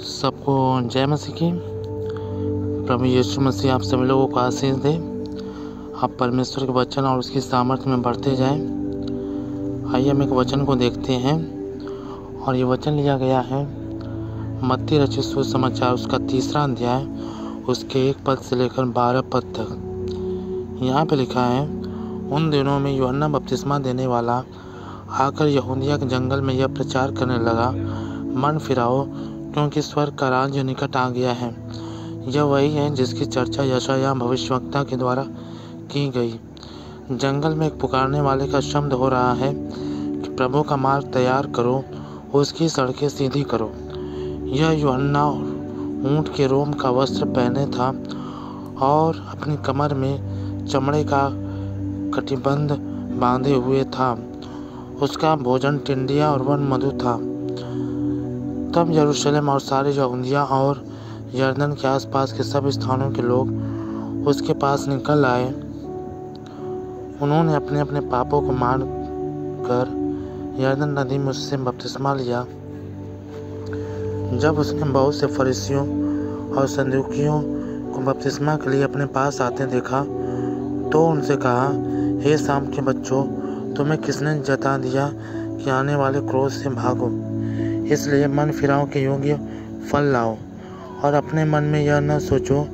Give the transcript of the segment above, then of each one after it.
सबको जय मसीह की। प्रभु यीशु मसीह आप सभी लोगों को आशीष दे। आप परमेश्वर के वचन और उसकी सामर्थ्य में बढ़ते जाएं। आइए हम एक वचन को देखते हैं और ये वचन लिया गया है मत्ती रचित सुसमाचार उसका 3 अध्याय उसके 1 पद से लेकर 12 पद तक। यहाँ पे लिखा है, उन दिनों में यूहन्ना बपतिस्मा देने वाला आकर यहूदिया के जंगल में यह प्रचार करने लगा, मन फिराओ क्योंकि स्वर्ग का राज्य निकट आ गया है। यह वही है जिसकी चर्चा यशायाह भविष्यवक्ता के द्वारा की गई। जंगल में एक पुकारने वाले का शब्द हो रहा है कि प्रभु का मार्ग तैयार करो, उसकी सड़कें सीधी करो। यह यूहन्ना ऊँट के रोम का वस्त्र पहने था और अपनी कमर में चमड़े का कटिबंध बांधे हुए था। उसका भोजन टिंडिया और वन मधु था। तब यरूशलेम और सारे यहूदिया और यरदन के आसपास के सब स्थानों के लोग उसके पास निकल आए। उन्होंने अपने अपने पापों को मान कर यरदन नदी में उससे बपतिस्मा लिया। जब उसने बहुत से फरीसियों और सदूकियों को बपतिस्मा के लिए अपने पास आते देखा तो उनसे कहा, हे शाम के बच्चों, तुम्हें किसने जता दिया कि आने वाले क्रोध से भागो? इसलिए मन फिराव के योग्य फल लाओ और अपने मन में यह न सोचो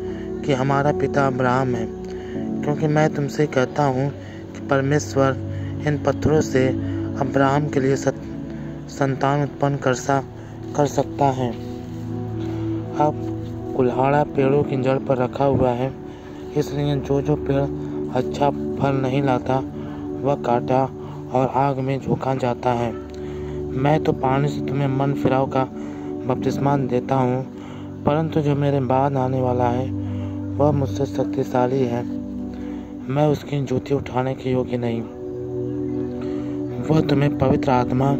कि हमारा पिता अब्राहम है, क्योंकि मैं तुमसे कहता हूँ कि परमेश्वर इन पत्थरों से अब्राहम के लिए संतान उत्पन्न कर सकता है। अब कुल्हाड़ा पेड़ों की जड़ पर रखा हुआ है, इसलिए जो पेड़ अच्छा फल नहीं लाता वह काटा और आग में झोंका जाता है। मैं तो पानी से तुम्हें मन फिराव का बपतिस्मा देता हूँ, परंतु जो मेरे बाद आने वाला है वह मुझसे शक्तिशाली है। मैं उसकी जूती उठाने के योग्य नहीं। वह तुम्हें पवित्र आत्मा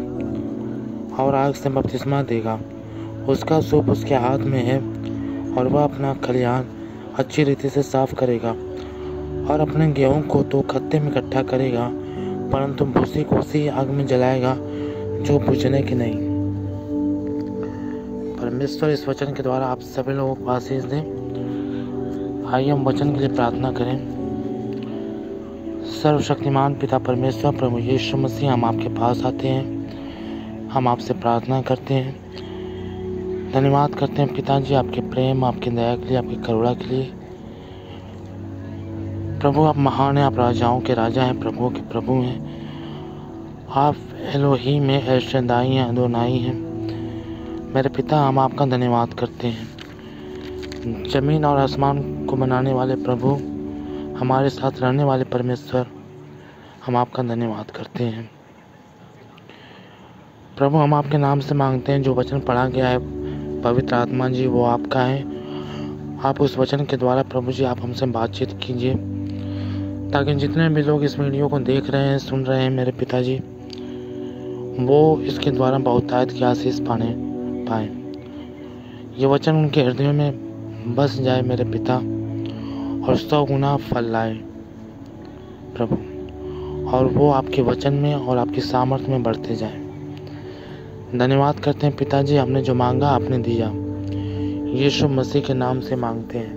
और आग से बपतिस्मा देगा। उसका सूप उसके हाथ में है और वह अपना खलिहान अच्छी रीति से साफ करेगा और अपने गेहूं को तो खत्ते में इकट्ठा करेगा, परंतु भूसी को उसी आग में जलाएगा जो बुझने की नहीं। परमेश्वर इस वचन के द्वारा आप सभी लोगों को आशीष दें। आइए हम वचन के लिए प्रार्थना करें। सर्वशक्तिमान पिता परमेश्वर प्रभु यीशु मसीह, हम आपके पास आते हैं, हम आपसे प्रार्थना करते हैं, धन्यवाद करते हैं पिताजी आपके प्रेम, आपकी दया के लिए, आपकी करुणा के लिए। प्रभु आप महान हैं, आप राजाओं के राजा हैं, प्रभुओं के प्रभु हैं। आप एलोहीम में एल शद्दाई हैं, अदोनाई हैं। मेरे पिता, हम आपका धन्यवाद करते हैं। जमीन और आसमान को बनाने वाले प्रभु, हमारे साथ रहने वाले परमेश्वर, हम आपका धन्यवाद करते हैं। प्रभु, हम आपके नाम से मांगते हैं, जो वचन पढ़ा गया है पवित्र आत्मा जी वो आपका है। आप उस वचन के द्वारा प्रभु जी आप हमसे बातचीत कीजिए, ताकि जितने भी लोग इस वीडियो को देख रहे हैं, सुन रहे हैं मेरे पिताजी, वो इसके द्वारा बहुतायत की आशीष पाए। ये वचन उनके हृदयों में बस जाए मेरे पिता, और 100 गुना फल लाए प्रभु, और वो आपके वचन में और आपकी सामर्थ्य में बढ़ते जाए। धन्यवाद करते हैं पिताजी, हमने जो मांगा आपने दिया। यीशु मसीह के नाम से मांगते हैं,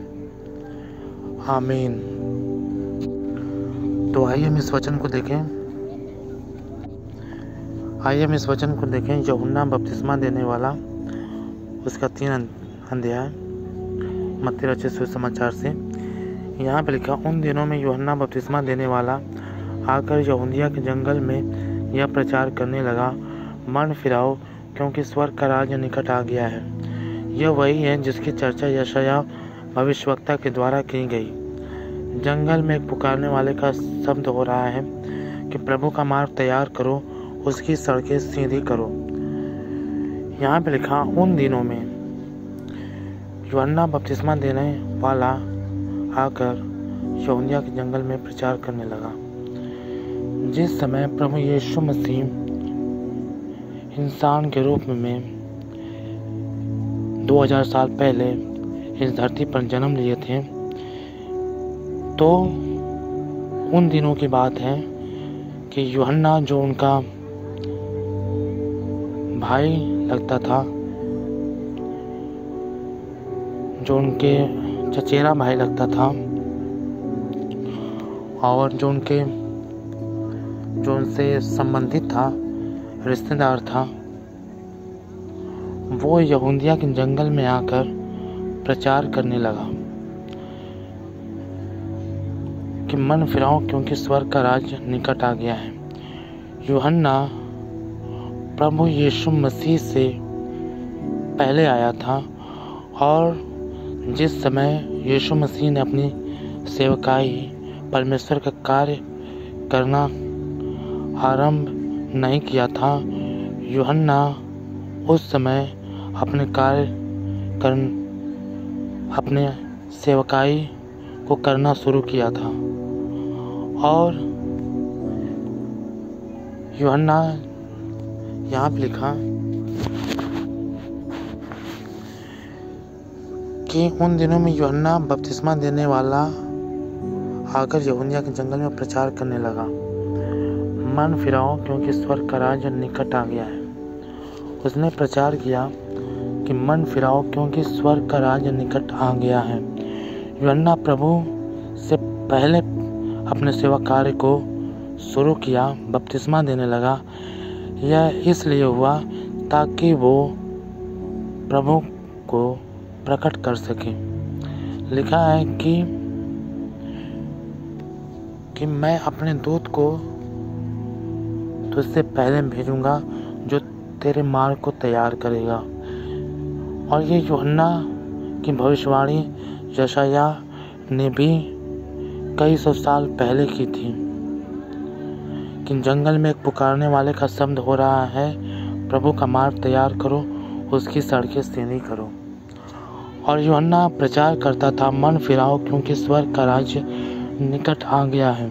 आमीन। तो आइए हम इस वचन को देखें। यूहन्ना बपतिस्मा देने वाला उसका 3 अध्याय मत्ती रचित सुसमाचार से। यहाँ पे लिखा, उन दिनों में यूहन्ना बपतिस्मा देने वाला आकर यहूदिया के जंगल में यह प्रचार करने लगा, मन फिराओ क्योंकि स्वर्ग का राज्य निकट आ गया है। यह वही है जिसकी चर्चा यशायाह भविष्यवक्ता के द्वारा की गई। जंगल में एक पुकारने वाले का शब्द हो रहा है कि प्रभु का मार्ग तैयार करो, उसकी सड़कें सीधी करो। यहाँ पे लिखा, उन दिनों में यूहन्ना बपतिस्मा देने वाला आकर यहूदिया के जंगल में प्रचार करने लगा। जिस समय प्रभु यीशु मसीह इंसान के रूप में 2000 साल पहले इस धरती पर जन्म लिए थे, तो उन दिनों की बात है कि यूहन्ना जो उनका भाई लगता था, जो उनके चचेरा भाई लगता था और जो उनसे संबंधित था, रिश्तेदार था, वो यहूदिया के जंगल में आकर प्रचार करने लगा कि मन फिराओ क्योंकि स्वर्ग का राज्य निकट आ गया है। यूहन्ना प्रभु यीशु मसीह से पहले आया था और जिस समय यीशु मसीह ने अपनी सेवकाई परमेश्वर का कार्य करना आरंभ नहीं किया था, यूहन्ना उस समय अपने सेवकाई को करना शुरू किया था। और यूहन्ना यहाँ पे लिखा कि उन दिनों में यूहन्ना बपतिस्मा देने वाला आकर यहूदिया के जंगल में प्रचार करने लगा, मन फिराओ क्योंकि स्वर्ग का राज्य निकट आ गया है। उसने प्रचार किया कि मन फिराओ क्योंकि स्वर्ग का राज्य निकट आ गया है। यूहन्ना प्रभु से पहले अपने सेवा कार्य को शुरू किया, बपतिस्मा देने लगा। यह इसलिए हुआ ताकि वो प्रभु को प्रकट कर सके। लिखा है कि मैं अपने दूत को तुझसे पहले भेजूंगा जो तेरे मार्ग को तैयार करेगा। और ये यूहन्ना की भविष्यवाणी यशायाह ने भी कई सौ साल पहले की थी कि जंगल में एक पुकारने वाले का शब्द हो रहा है, प्रभु का मार्ग तैयार करो, उसकी सड़कें सीधी करो। और यूहन्ना प्रचार करता था, मन फिराओ क्योंकि स्वर्ग का राज्य निकट आ गया है।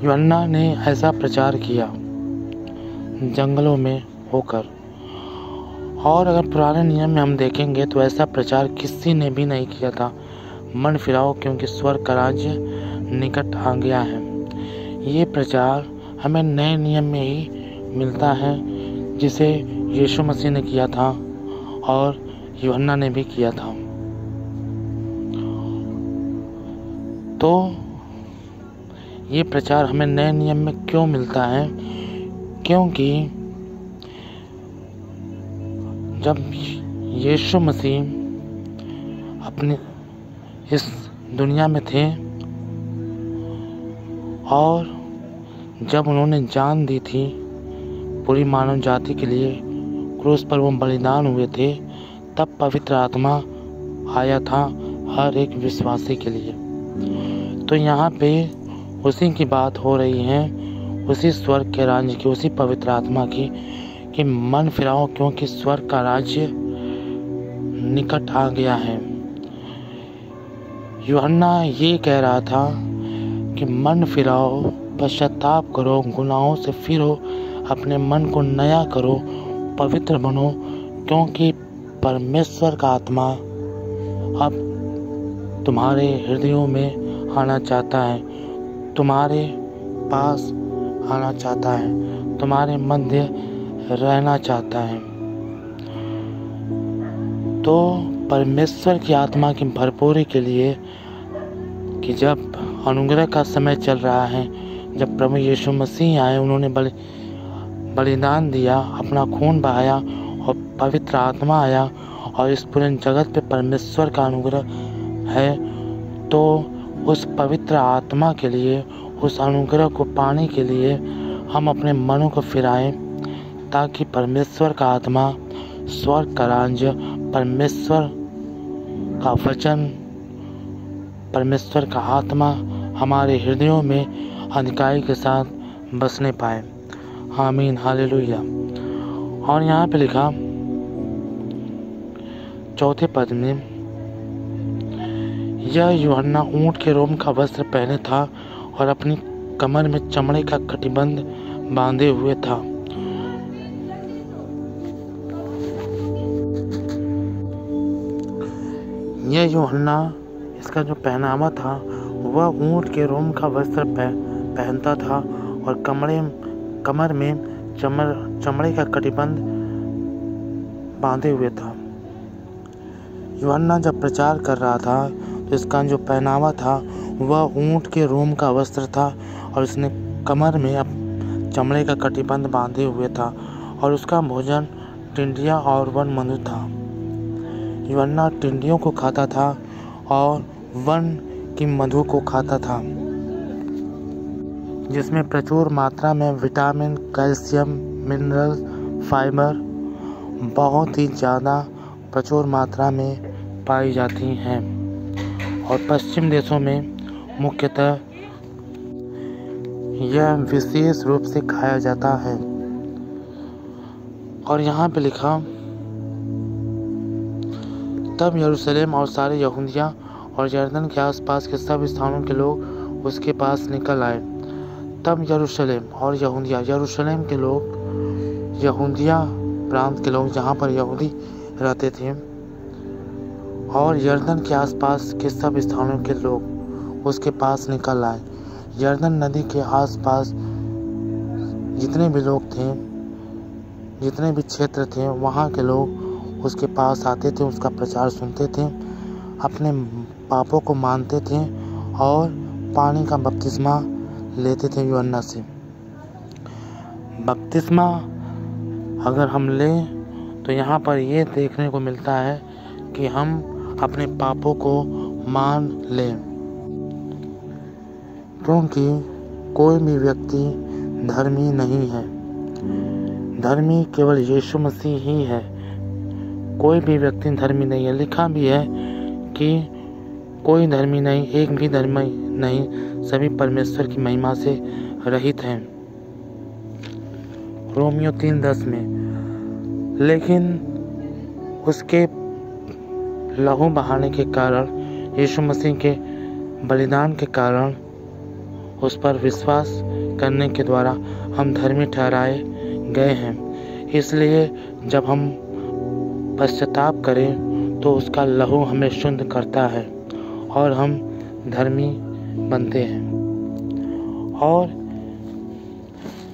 यूहन्ना ने ऐसा प्रचार किया जंगलों में होकर। और अगर पुराने नियम में हम देखेंगे तो ऐसा प्रचार किसी ने भी नहीं किया था, मन फिराओ क्योंकि स्वर्ग का राज्य निकट आ गया है। ये प्रचार हमें नए नियम में ही मिलता है, जिसे यीशु मसीह ने किया था और यूहन्ना ने भी किया था। तो ये प्रचार हमें नए नियम में क्यों मिलता है? क्योंकि जब यीशु मसीह अपने इस दुनिया में थे और जब उन्होंने जान दी थी पूरी मानव जाति के लिए, क्रूस पर वो बलिदान हुए थे, तब पवित्र आत्मा आया था हर एक विश्वासी के लिए। तो यहाँ पे उसी की बात हो रही है, उसी स्वर्ग के राज्य की, उसी पवित्र आत्मा की, कि मन फिराओ क्योंकि स्वर्ग का राज्य निकट आ गया है। यूहन्ना ये कह रहा था कि मन फिराओ, पश्चाताप करो, गुनाहों से फिरो, अपने मन को नया करो, पवित्र बनो, क्योंकि परमेश्वर का आत्मा अब तुम्हारे हृदयों में आना चाहता है, तुम्हारे पास आना चाहता है, तुम्हारे मध्य रहना चाहता है। तो परमेश्वर की आत्मा की भरपूरी के लिए कि जब अनुग्रह का समय चल रहा है, जब प्रभु यीशु मसीह आए, उन्होंने बलिदान दिया, अपना खून बहाया और पवित्र आत्मा आया और इस पूरे जगत पे परमेश्वर का अनुग्रह है, तो उस पवित्र आत्मा के लिए, उस अनुग्रह को पाने के लिए हम अपने मनों को फिराएं, ताकि परमेश्वर का आत्मा, स्वर्ग का राज्य, परमेश्वर का वचन, परमेश्वर का आत्मा हमारे हृदयों में अधिकारी के साथ बसने पाए। आमीन, हालेलुया। और यहाँ पे लिखा चौथे पद में, यह यूहन्ना ऊंट के रोम का वस्त्र पहने था और अपनी कमर में चमड़े का कटिबंध बांधे हुए था। यह यूहन्ना, इसका जो पहनावा था वह ऊंट के रोम का वस्त्र पहनता था और कमर में चमड़े का कटिबंध बांधे हुए था। यूहन्ना जब प्रचार कर रहा था तो इसका जो पहनावा था वह ऊँट के रोम का वस्त्र था और उसने कमर में चमड़े का कटिबंध बांधे हुए था और उसका भोजन टिंडिया और वन मधु था। यूहन्ना टिंडियों को खाता था और वन की मधु को खाता था, जिसमें प्रचुर मात्रा में विटामिन, कैल्शियम, मिनरल, फाइबर बहुत ही ज़्यादा प्रचुर मात्रा में पाई जाती हैं और पश्चिम देशों में मुख्यतः यह विशेष रूप से खाया जाता है। और यहाँ पे लिखा, तब यरूशलेम और सारे यहूदिया और यरदन के आसपास के सब स्थानों के लोग उसके पास निकल आए। तब यरूशलेम और यहूदिया, यरूशलेम के लोग, यहूदिया प्रांत के लोग जहाँ पर यहूदी रहते थे, और यरदन के आसपास के सब स्थानों के लोग उसके पास निकल आए। यरदन नदी के आसपास जितने भी लोग थे, जितने भी क्षेत्र थे, वहाँ के लोग उसके पास आते थे, उसका प्रचार सुनते थे, अपने पापों को मानते थे और पानी का बपतिस्मा लेते थे यूहन्ना से। बपतिस्मा अगर हम लें तो यहाँ पर ये देखने को मिलता है कि हम अपने पापों को मान लें, क्योंकि कोई भी व्यक्ति धर्मी नहीं है। धर्मी केवल यीशु मसीह ही है। कोई भी व्यक्ति धर्मी नहीं है। लिखा भी है कि कोई धर्मी नहीं, एक भी धर्मी नहीं, सभी परमेश्वर की महिमा से रहित हैं, रोमियो 3:10 में। लेकिन उसके लहू बहाने के कारण, यीशु मसीह के बलिदान के कारण, उस पर विश्वास करने के द्वारा हम धर्मी ठहराए गए हैं। इसलिए जब हम पश्चाताप करें तो उसका लहू हमें शुद्ध करता है और हम धर्मी बनते हैं। और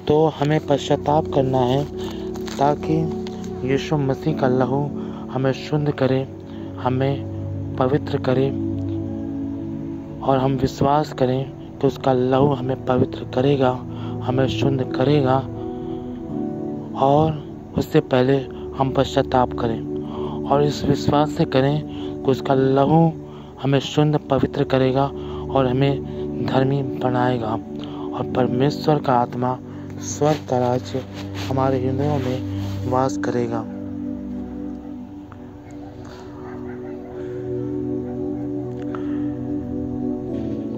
तो हमें पश्चाताप करना है ताकि यीशु मसीह का लहू हमें शुद्ध करे, हमें पवित्र करे, और हम विश्वास करें कि उसका लहू हमें पवित्र करेगा, हमें शुद्ध करेगा। और उससे पहले हम पश्चाताप करें और इस विश्वास से करें कि उसका लहू हमें शुद्ध पवित्र करेगा और हमें धर्मी बनाएगा, और परमेश्वर का आत्मा, स्वर्ग का राज्य हमारे हृदयों में वास करेगा।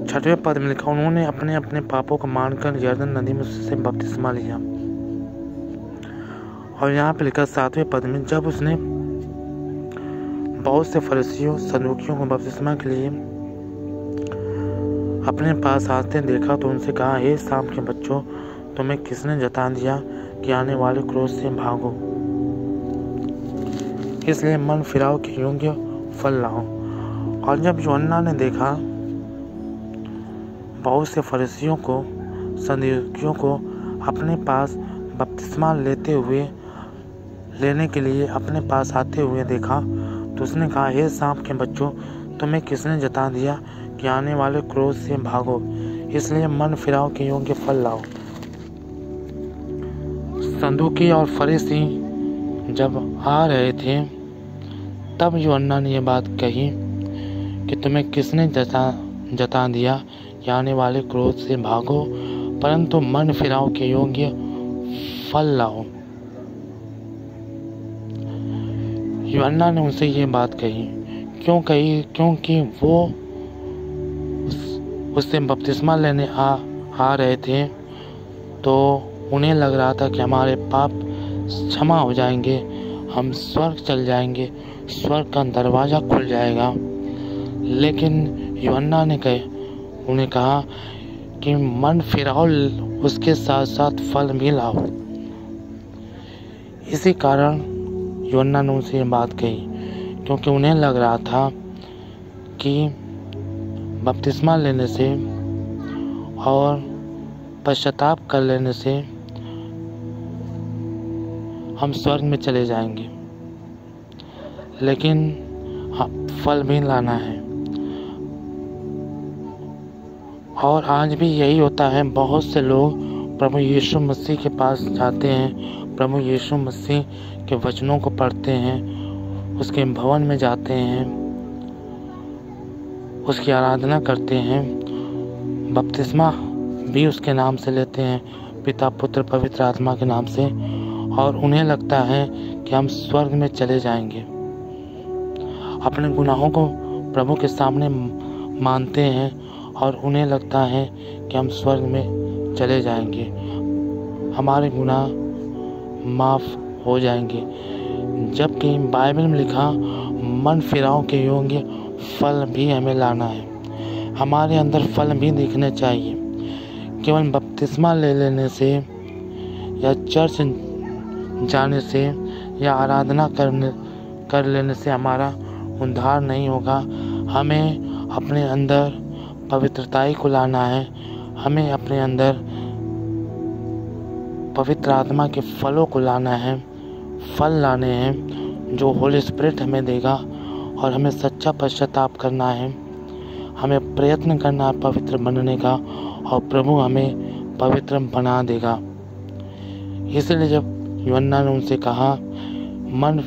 छठवें पद में लिखा, उन्होंने अपने अपने पापों को मानकर यरदन नदी में उससे बपतिस्मा लिया। और यहाँ पे लिखा 7वें पद में, जब उसने बहुत से फरीसियों, सदूकियों को बपतिस्मा के लिए अपने पास आते देखा तो उनसे कहा, हे शाम के बच्चों, तुम्हें किसने जता दिया कि आने वाले क्रोध से भागो, इसलिए मन फिराओ के योग्य फल लाओ। और जब यूहन्ना ने देखा बहुत से फरीसियों को, सदूकियों को अपने पास बपतिस्मा लेने के लिए अपने पास आते हुए देखा तो उसने कहा, हे सांप के बच्चों, तुम्हें किसने जता दिया कि आने वाले क्रोध से भागो, इसलिए मन फिराओ के योग्य फल लाओ। सदूकी और फरीसी जब आ रहे थे तब यूहन्ना ने यह बात कही कि तुम्हें किसने जता दिया कि आने वाले क्रोध से भागो, परंतु मन फिराओ के योग्य फल लाओ। यूहन्ना ने उनसे ये बात कही, क्यों कही? क्योंकि वो उससे बपतिस्मा लेने आ रहे थे, तो उन्हें लग रहा था कि हमारे पाप क्षमा हो जाएंगे, हम स्वर्ग चल जाएंगे, स्वर्ग का दरवाज़ा खुल जाएगा। लेकिन यूहन्ना ने उन्हें कहा कि मन फिराओ, उसके साथ साथ फल भी लाओ। इसी कारण यूहन्ना ने उनसे ये बात कही, क्योंकि उन्हें लग रहा था कि बपतिस्मा लेने से और पश्चाताप कर लेने से हम स्वर्ग में चले जाएंगे। लेकिन फल भी लाना है। और आज भी यही होता है, बहुत से लोग प्रभु यीशु मसीह के पास जाते हैं, प्रभु यीशु मसीह के वचनों को पढ़ते हैं, उसके भवन में जाते हैं, उसकी आराधना करते हैं, बपतिस्मा भी उसके नाम से लेते हैं, पिता पुत्र पवित्र आत्मा के नाम से, और उन्हें लगता है कि हम स्वर्ग में चले जाएंगे। अपने गुनाहों को प्रभु के सामने मानते हैं और उन्हें लगता है कि हम स्वर्ग में चले जाएंगे, हमारे गुनाह माफ़ हो जाएंगे। जबकि बाइबल में लिखा मन फिराव के योग्य फल भी हमें लाना है, हमारे अंदर फल भी दिखने चाहिए। केवल बपतिस्मा ले लेने से या चर्च जाने से या आराधना कर लेने से हमारा उद्धार नहीं होगा। हमें अपने अंदर पवित्रताई को लाना है, हमें अपने अंदर पवित्र आत्मा के फलों को लाना है, फल लाने हैं जो होली स्पिरिट हमें देगा, और हमें सच्चा पश्चाताप करना है, हमें प्रयत्न करना है पवित्र बनने का, और प्रभु हमें पवित्र बना देगा। इसलिए जब यूहन्ना ने उनसे कहा, मन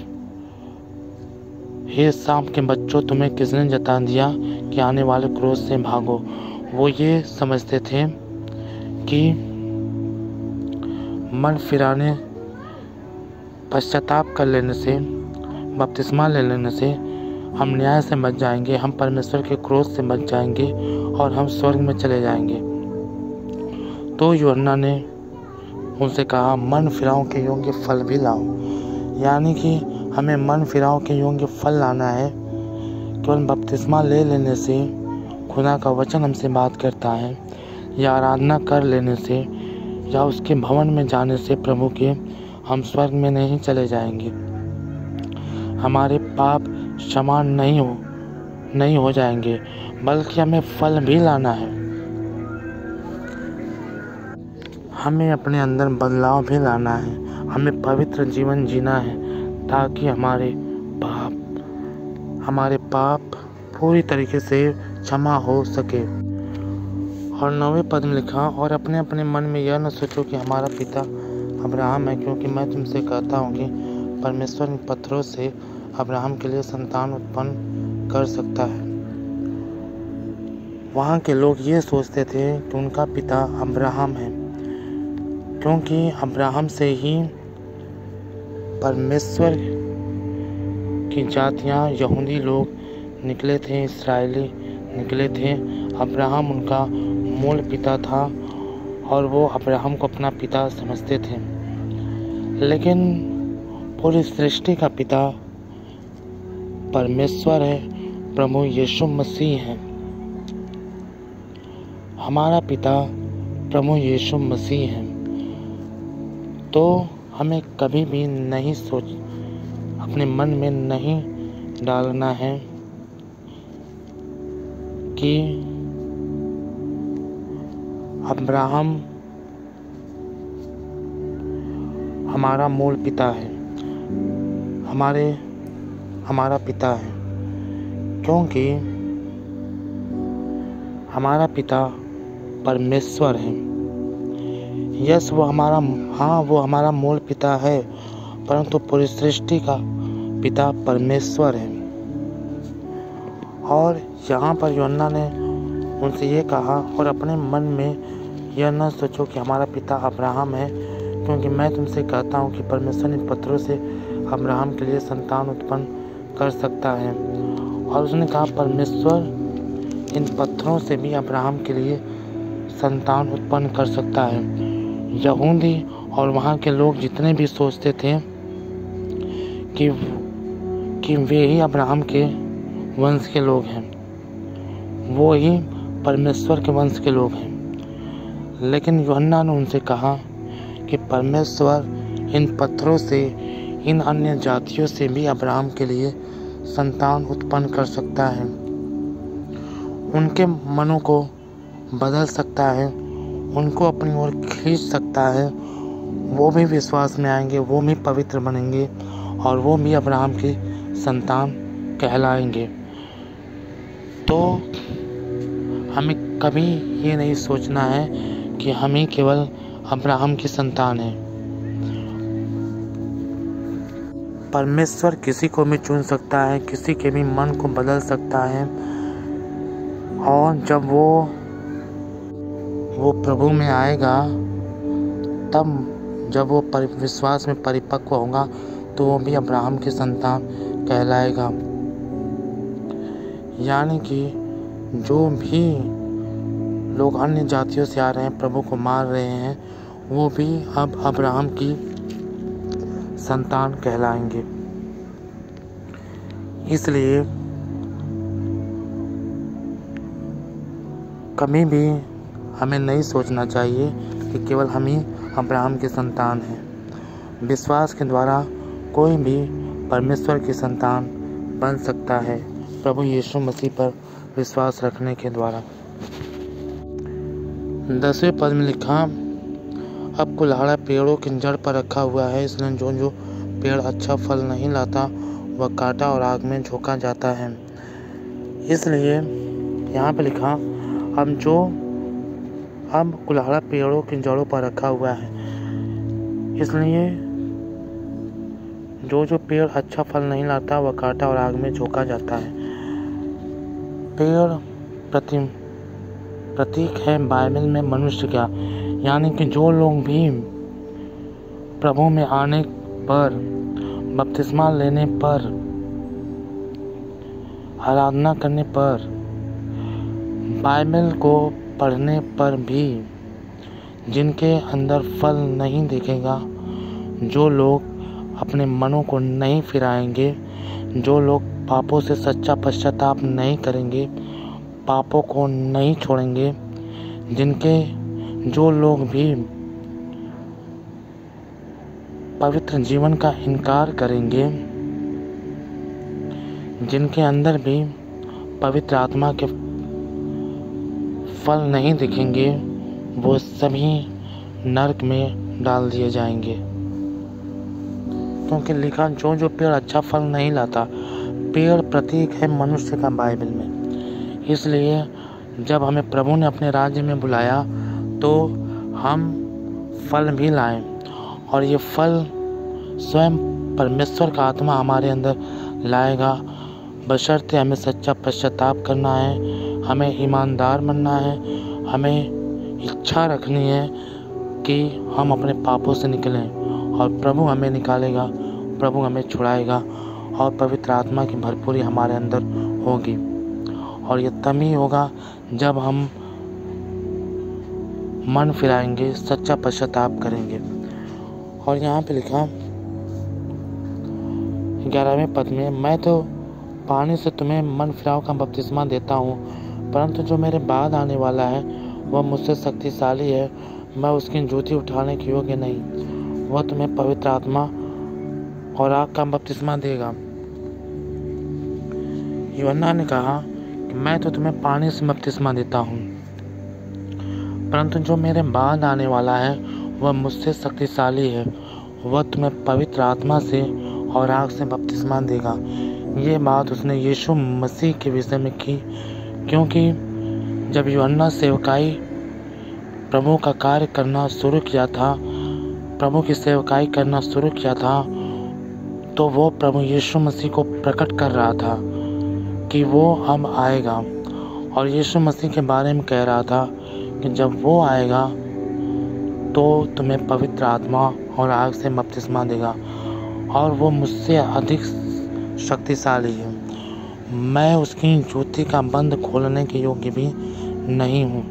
हे सांप के बच्चों, तुम्हें किसने जता दिया कि आने वाले क्रोध से भागो, वो ये समझते थे कि मन फिराने, पश्चाताप कर लेने से, बपतिस्मा ले लेने से हम न्याय से बच जाएंगे, हम परमेश्वर के क्रोध से बच जाएंगे और हम स्वर्ग में चले जाएंगे। तो यूहन्ना ने उनसे कहा, मन फिराव के योग्य फल भी लाओ, यानी कि हमें मन फिराव के योग्य फल लाना है। केवल बपतिस्मा ले लेने से, खुदा का वचन हमसे बात करता है, या आराधना कर लेने से, या उसके भवन में जाने से प्रभु के, हम स्वर्ग में नहीं चले जाएंगे। हमारे पाप क्षमा नहीं हो जाएंगे, बल्कि हमें फल भी लाना है। हमें अपने अंदर बदलाव भी लाना है, हमें पवित्र जीवन जीना है, ताकि हमारे पाप पूरी तरीके से क्षमा हो सके। और 9वें पद में लिखा, और अपने अपने मन में यह न सोचो कि हमारा पिता अब्राहम है, क्योंकि मैं तुमसे कहता हूँ कि परमेश्वर इन पत्थरों से अब्राहम के लिए संतान उत्पन्न कर सकता है। वहाँ के लोग ये सोचते थे कि उनका पिता अब्राहम है, क्योंकि अब्राहम से ही परमेश्वर की जातियाँ, यहूदी लोग निकले थे, इसराइली निकले थे। अब्राहम उनका मूल पिता था और वो अब्राहम को अपना पिता समझते थे। लेकिन पूरी सृष्टि का पिता परमेश्वर है, प्रभु यीशु मसीह है। हमारा पिता प्रभु यीशु मसीह है। तो हमें कभी भी नहीं अपने मन में नहीं डालना है कि अब्राहम हमारा मूल पिता है, हमारा पिता है, क्योंकि हमारा पिता परमेश्वर है। यस, वो हमारा मूल पिता है, परंतु पूरी सृष्टि का पिता परमेश्वर है। और यहाँ पर यूहन्ना ने उनसे ये कहा, और अपने मन में यह न सोचो कि हमारा पिता अब्राहम है, क्योंकि मैं तुमसे कहता हूँ कि परमेश्वर इन पत्थरों से अब्राहम के लिए संतान उत्पन्न कर सकता है। और उसने कहा, परमेश्वर इन पत्थरों से भी अब्राहम के लिए संतान उत्पन्न कर सकता है। यहूदी और वहाँ के लोग जितने भी सोचते थे कि वे ही अब्राहम के वंश के लोग हैं, वो ही परमेश्वर के वंश के लोग हैं। लेकिन यूहन्ना ने उनसे कहा कि परमेश्वर इन पत्थरों से, इन अन्य जातियों से भी अब्राहम के लिए संतान उत्पन्न कर सकता है, उनके मनों को बदल सकता है, उनको अपनी ओर खींच सकता है। वो भी विश्वास में आएंगे, वो भी पवित्र बनेंगे और वो भी अब्राहम की संतान कहलाएंगे। तो हमें कभी ये नहीं सोचना है कि हम ही केवल अब्राहम की संतान हैं। परमेश्वर किसी को भी चुन सकता है, किसी के भी मन को बदल सकता है। और जब वो प्रभु में आएगा, तब जब वो विश्वास में परिपक्व होगा तो वो भी अब्राहम की संतान कहलाएगा। यानी कि जो भी लोग अन्य जातियों से आ रहे हैं, प्रभु को मार रहे हैं, वो भी अब अब्राहम की संतान कहलाएंगे। इसलिए कभी भी हमें नहीं सोचना चाहिए कि केवल हम ही अब्राहम की संतान हैं। विश्वास के द्वारा कोई भी परमेश्वर की संतान बन सकता है, प्रभु यीशु मसीह पर विश्वास रखने के द्वारा। 10वें पद में लिखा, अब कुल्हाड़ा पेड़ों की जड़ पर रखा हुआ है, इसलिए जो पेड़ अच्छा फल नहीं लाता वह काटा और आग में झोंका जाता है। इसलिए यहाँ पे लिखा, अब कुल्हाड़ा पेड़ों की जड़ों पर रखा हुआ है, इसलिए जो पेड़ अच्छा फल नहीं लाता वह काटा और आग में झोंका जाता है। पेड़ प्रतीक है बाइबल में मनुष्य का, यानी कि जो लोग भी प्रभु में आने पर, बपतिस्मा लेने पर, आराधना करने पर, बाइबल को पढ़ने पर भी जिनके अंदर फल नहीं दिखेगा, जो लोग अपने मनों को नहीं फिराएंगे, जो लोग पापों से सच्चा पश्चाताप नहीं करेंगे, पापों को नहीं छोड़ेंगे, जो लोग भी पवित्र जीवन का इनकार करेंगे, जिनके अंदर भी पवित्र आत्मा के फल नहीं दिखेंगे, वो सभी नरक में डाल दिए जाएंगे। क्योंकि लिखा, जो पेड़ अच्छा फल नहीं लाता, पेड़ प्रतीक है मनुष्य का बाइबल में। इसलिए जब हमें प्रभु ने अपने राज्य में बुलाया तो हम फल भी लाएं, और ये फल स्वयं परमेश्वर का आत्मा हमारे अंदर लाएगा, बशर्ते हमें सच्चा पश्चाताप करना है, हमें ईमानदार बनना है, हमें इच्छा रखनी है कि हम अपने पापों से निकलें, और प्रभु हमें निकालेगा, प्रभु हमें छुड़ाएगा, और पवित्र आत्मा की भरपूरी हमारे अंदर होगी। और ये तभी होगा जब हम मन फिराएंगे, सच्चा पश्चाताप करेंगे। और यहाँ पे लिखा 11वें पद में, मैं तो पानी से तुम्हें मन फिराव का बपतिस्मा देता हूँ, परंतु जो मेरे बाद आने वाला है वह मुझसे शक्तिशाली है, मैं उसकी जूती उठाने के योग्य नहीं। वह तुम्हें पवित्र आत्मा और आग का बपतिस्मा देगा। यूहन्ना ने कहा कि मैं तो तुम्हें पानी से बपतिस्मा देता हूँ, परंतु जो मेरे बाद आने वाला है वह मुझसे शक्तिशाली है, वह तुम्हें पवित्र आत्मा से और आग से बपतिस्मा देगा। ये बात उसने यीशु मसीह के विषय में की, क्योंकि जब यूहन्ना सेवकाई प्रभु का कार्य करना शुरू किया था, प्रभु की सेवकाई करना शुरू किया था, तो वो प्रभु यीशु मसीह को प्रकट कर रहा था कि वो अब आएगा, और यीशु मसीह के बारे में कह रहा था कि जब वो आएगा तो तुम्हें पवित्र आत्मा और आग से बपतिस्मा देगा, और वो मुझसे अधिक शक्तिशाली है, मैं उसकी जूती का बंद खोलने के योग्य भी नहीं हूँ।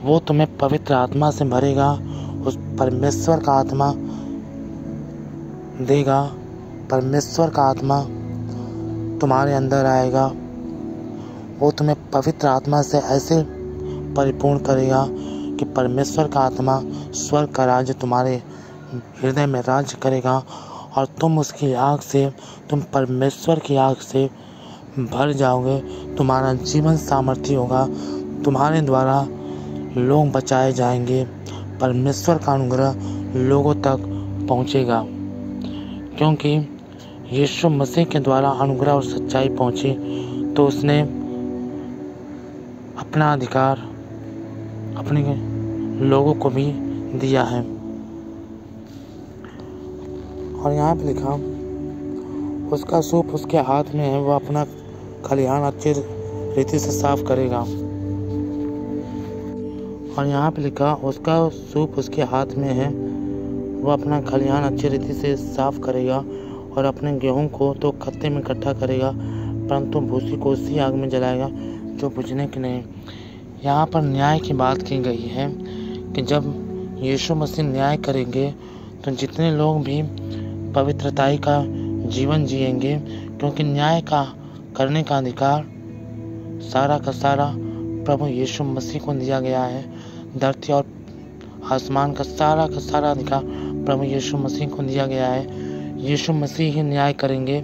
वो तुम्हें पवित्र आत्मा से भरेगा, उस परमेश्वर का आत्मा देगा, परमेश्वर का आत्मा तुम्हारे अंदर आएगा, वो तुम्हें पवित्र आत्मा से ऐसे परिपूर्ण करेगा कि परमेश्वर का आत्मा स्वर्ग का राज्य तुम्हारे हृदय में राज्य करेगा, और तुम उसकी आग से, तुम परमेश्वर की आग से भर जाओगे। तुम्हारा जीवन सामर्थ्य होगा, तुम्हारे द्वारा लोग बचाए जाएंगे, परमेश्वर का अनुग्रह लोगों तक पहुंचेगा। क्योंकि यीशु मसीह के द्वारा अनुग्रह और सच्चाई पहुंची तो उसने अपना अधिकार अपने लोगों को भी दिया है। और यहाँ पे लिखा, उसका सूप उसके हाथ में है, वह अपना खलिहान अच्छी रीति से साफ करेगा। और यहाँ पे लिखा, उसका सूप उसके हाथ में है, वह अपना खलिहान अच्छी रीति से साफ करेगा और अपने गेहूं को तो खत्ते में इकट्ठा करेगा, परंतु भूसी को उसी आग में जलाएगा जो बुझने की नहीं। यहाँ पर न्याय की बात की गई है कि जब यीशु मसीह न्याय करेंगे तो जितने लोग भी पवित्रताई का जीवन जिएंगे, क्योंकि न्याय का करने का अधिकार सारा का सारा प्रभु यीशु मसीह को दिया गया है। धरती और आसमान का सारा अधिकार प्रभु यीशु मसीह को दिया गया है। यीशु मसीह ही न्याय करेंगे।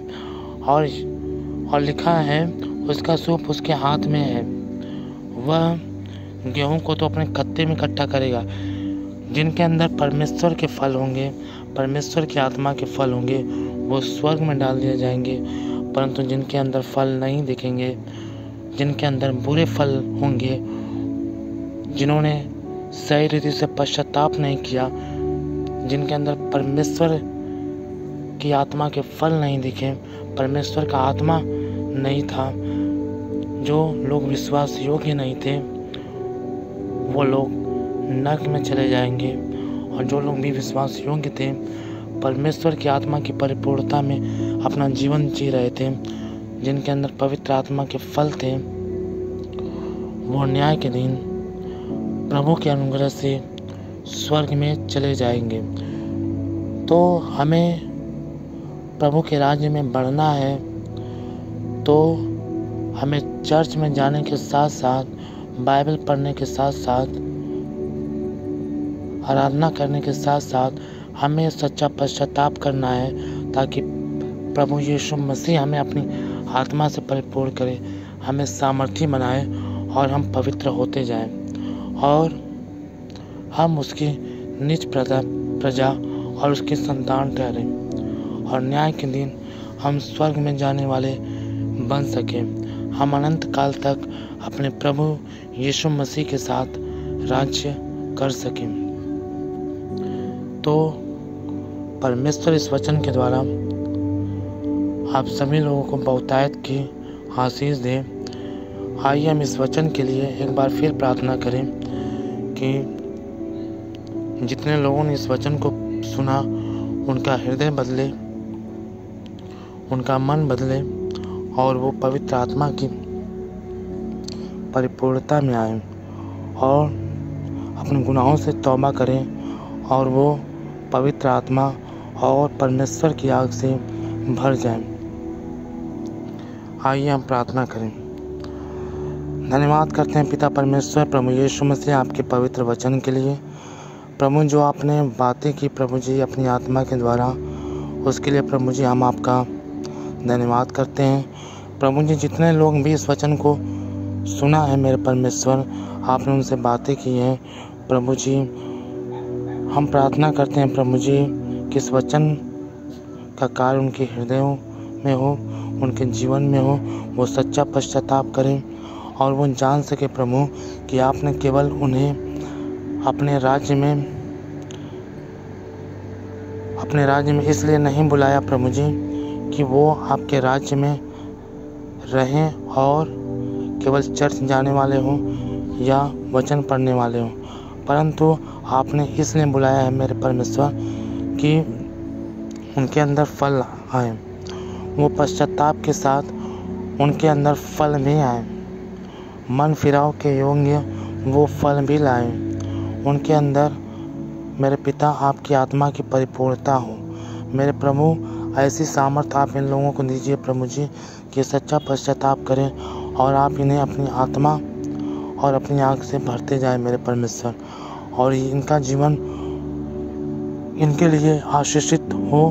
और लिखा है, उसका सूप उसके हाथ में है, वह गेहूं को तो अपने खत्ते में इकट्ठा करेगा। जिनके अंदर परमेश्वर के फल होंगे, परमेश्वर की आत्मा के फल होंगे, वो स्वर्ग में डाल दिए जाएंगे। परंतु जिनके अंदर फल नहीं दिखेंगे, जिनके अंदर बुरे फल होंगे, जिन्होंने सही रीति से पश्चाताप नहीं किया, जिनके अंदर परमेश्वर की आत्मा के फल नहीं दिखे, परमेश्वर का आत्मा नहीं था, जो लोग विश्वास योग्य नहीं थे, वो लोग नरक में चले जाएंगे। और जो लोग भी विश्वास योग्य थे, परमेश्वर की आत्मा की परिपूर्णता में अपना जीवन जी रहे थे, जिनके अंदर पवित्र आत्मा के फल थे, वो न्याय के दिन प्रभु के अनुग्रह से स्वर्ग में चले जाएंगे। तो हमें प्रभु के राज्य में बढ़ना है, तो हमें चर्च में जाने के साथ साथ, बाइबल पढ़ने के साथ साथ, आराधना करने के साथ साथ हमें सच्चा पश्चाताप करना है, ताकि प्रभु यीशु मसीह हमें अपनी आत्मा से परिपूर्ण करे, हमें सामर्थी बनाए और हम पवित्र होते जाएं और हम उसकी निज प्रजा और उसकी संतान ठहरें और न्याय के दिन हम स्वर्ग में जाने वाले बन सकें। हम अनंत काल तक अपने प्रभु यीशु मसीह के साथ राज्य कर सकें। तो परमेश्वर इस वचन के द्वारा आप सभी लोगों को बहुतायत की आशीष दे। आइए हम इस वचन के लिए एक बार फिर प्रार्थना करें कि जितने लोगों ने इस वचन को सुना, उनका हृदय बदले, उनका मन बदले और वो पवित्र आत्मा की परिपूर्णता में आए और अपने गुनाहों से तौबा करें और वो पवित्र आत्मा और परमेश्वर की आग से भर जाएं। आइए हम प्रार्थना करें। धन्यवाद करते हैं पिता परमेश्वर, प्रभु यीशु मसीह, आपके पवित्र वचन के लिए। प्रभु जो आपने बातें की प्रभु जी अपनी आत्मा के द्वारा, उसके लिए प्रभु जी हम आपका धन्यवाद करते हैं। प्रभु जी जितने लोग भी इस वचन को सुना है मेरे परमेश्वर, आपने उनसे बातें की हैं प्रभु जी, हम प्रार्थना करते हैं प्रभु जी कि इस वचन का कार्य उनके हृदयों में हो, उनके जीवन में हो, वो सच्चा पश्चाताप करें और वो जान सके प्रभु कि आपने केवल उन्हें अपने राज्य में इसलिए नहीं बुलाया प्रभु जी कि वो आपके राज्य में रहें और केवल चर्च जाने वाले हों या वचन पढ़ने वाले हों, परंतु आपने इसलिए बुलाया है मेरे परमेश्वर कि उनके अंदर फल आए, वो पश्चाताप के साथ उनके अंदर फल भी आए, मन फिराव के योग्य वो फल भी लाए, उनके अंदर मेरे पिता आपकी आत्मा की परिपूर्णता हो। मेरे प्रभु ऐसी सामर्थ आप इन लोगों को दीजिए प्रभु जी कि सच्चा पश्चाताप करें और आप इन्हें अपनी आत्मा और अपनी आँख से भरते जाए मेरे परमेश्वर, और इनका जीवन इनके लिए आशीषित हो,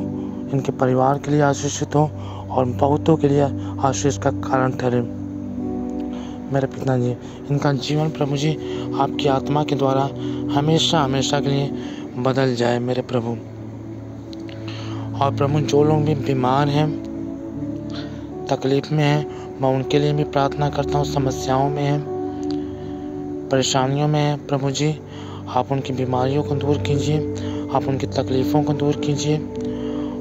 इनके परिवार के लिए आशीषित हो और बहुतों के लिए आशीष का कारण ठहरे मेरे पिताजी। इनका जीवन प्रभु जी आपकी आत्मा के द्वारा हमेशा हमेशा के लिए बदल जाए मेरे प्रभु, और प्रभु जो लोग भी बीमार हैं, तकलीफ में हैं, मैं उनके लिए भी प्रार्थना करता हूँ। समस्याओं में हैं, परेशानियों में हैं, प्रभु जी आप उनकी बीमारियों को दूर कीजिए, आप उनकी तकलीफ़ों को दूर कीजिए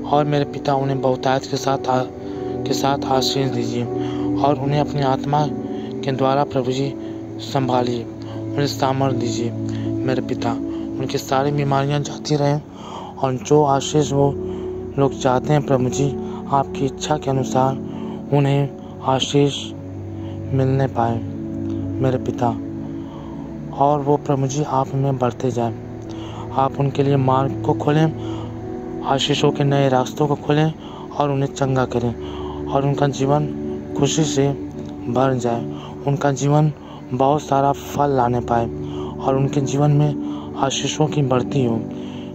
और मेरे पिता उन्हें बहुतायत के साथ आशीष दीजिए और उन्हें अपनी आत्मा के द्वारा प्रभु जी संभालिए, उन्हें सामर्थ्य दीजिए मेरे पिता। उनकी सारी बीमारियां जाती रहें और जो आशीष वो लोग चाहते हैं प्रभु जी, आपकी इच्छा के अनुसार उन्हें आशीष मिलने पाए मेरे पिता, और वो प्रभु जी आप में बढ़ते जाएं। आप उनके लिए मार्ग को खोलें, आशीषों के नए रास्तों को खोलें और उन्हें चंगा करें और उनका जीवन खुशी से भर जाए, उनका जीवन बहुत सारा फल लाने पाए और उनके जीवन में आशीषों की बढ़ती हो।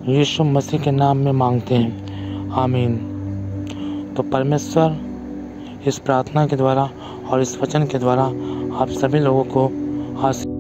यीशु मसीह के नाम में मांगते हैं, आमीन। तो परमेश्वर इस प्रार्थना के द्वारा और इस वचन के द्वारा आप सभी लोगों को आशीष